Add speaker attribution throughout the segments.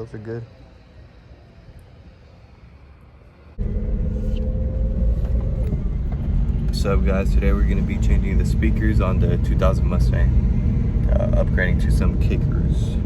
Speaker 1: those are good. What's up, guys? Today we're going to be changing the speakers on the 2000 Mustang, upgrading to some kickers.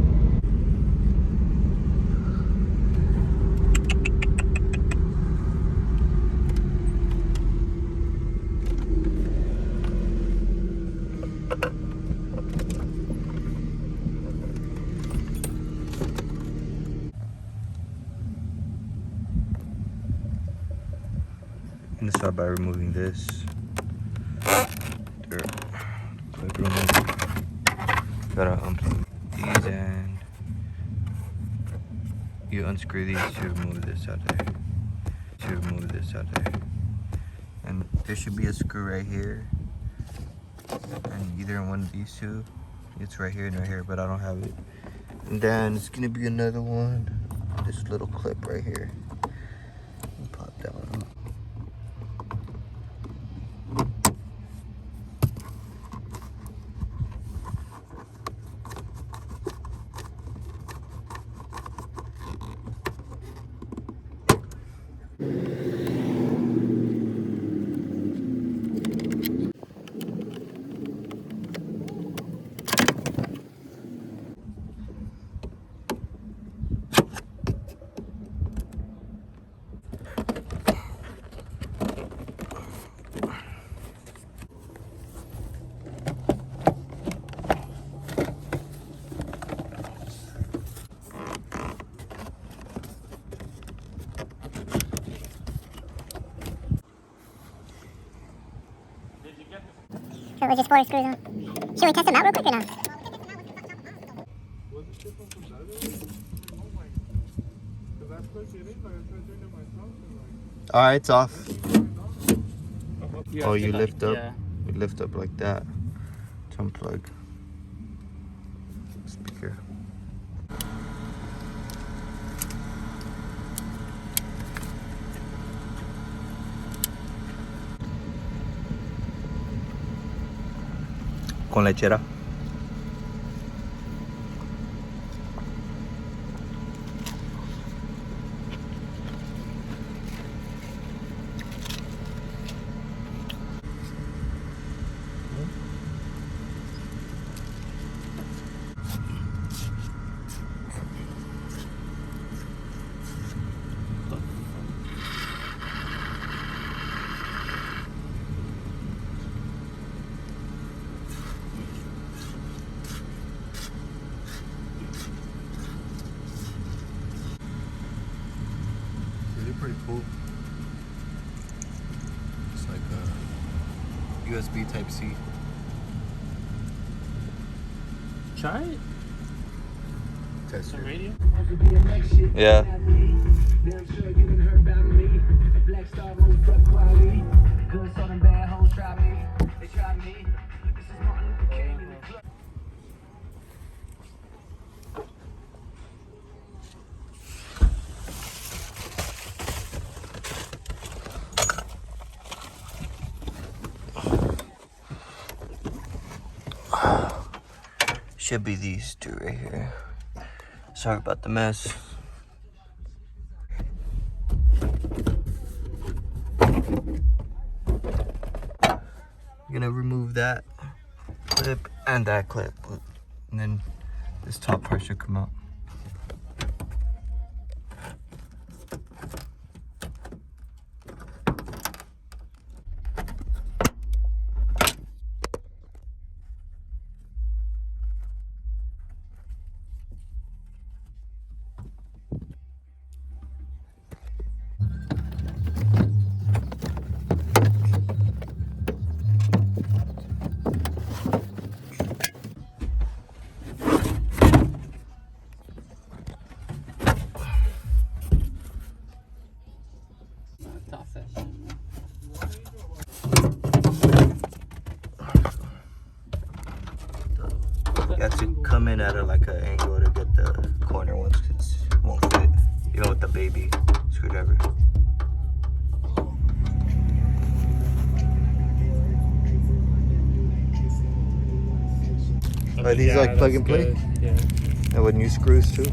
Speaker 1: I'm going to start by removing this. Quick removal. Gotta unplug these and you unscrew these to remove this out there. And there should be a screw right here. And either in one of these two, it's right here and right here, but I don't have it. And then it's gonna be another one. This little clip right here. Pop that one up.
Speaker 2: So we're just 4 screws on. Should we test them out real quick or not?
Speaker 1: Alright, it's off.
Speaker 3: You
Speaker 1: Oh, you lift up?
Speaker 3: Yeah.
Speaker 1: You lift up like that to unplug speaker. Con lechera. Pretty cool. It's like a USB type C.
Speaker 3: Try it.
Speaker 1: Test
Speaker 3: Some
Speaker 1: it.
Speaker 3: radio.
Speaker 1: Yeah. Should be these two right here. Sorry about the mess. Gonna remove that clip and that clip, and then this top part should come out. You have to come in at like an angle to get the corner ones because it won't fit, even with the baby screwdriver. Are these like plug and play?
Speaker 3: Yeah.
Speaker 1: And with new screws too?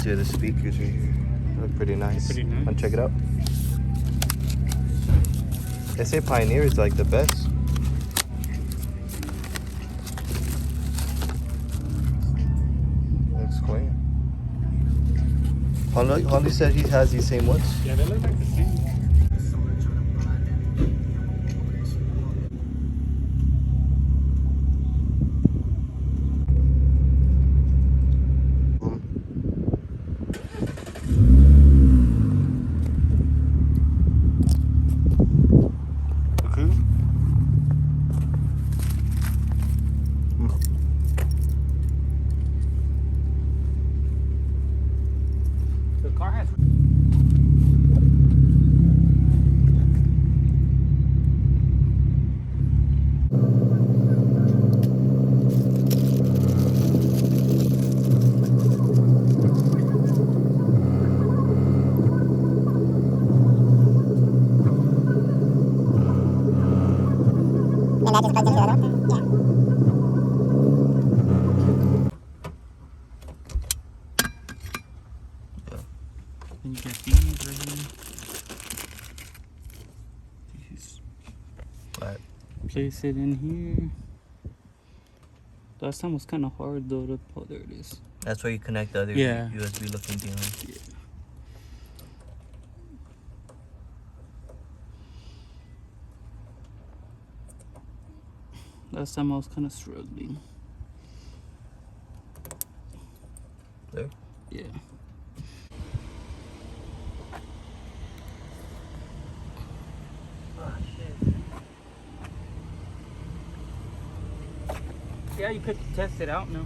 Speaker 1: see the speakers right here. They look pretty nice.
Speaker 3: Pretty nice.
Speaker 1: Wanna check it out? They say Pioneer is like the best. Looks clean. Holly said he has these same ones.
Speaker 3: Yeah, they look like the same. The car has.
Speaker 2: And that just plugs into the other one? Yeah.
Speaker 3: And you get these right here. These.
Speaker 1: Right.
Speaker 3: Place it in here. Last time was kind of hard though. Oh, there it is.
Speaker 1: That's where you connect the other
Speaker 3: Yeah.
Speaker 1: USB looking thing on.
Speaker 3: Yeah. Last time I was kind of struggling.
Speaker 1: There.
Speaker 3: Yeah. Yeah, you could test it out now.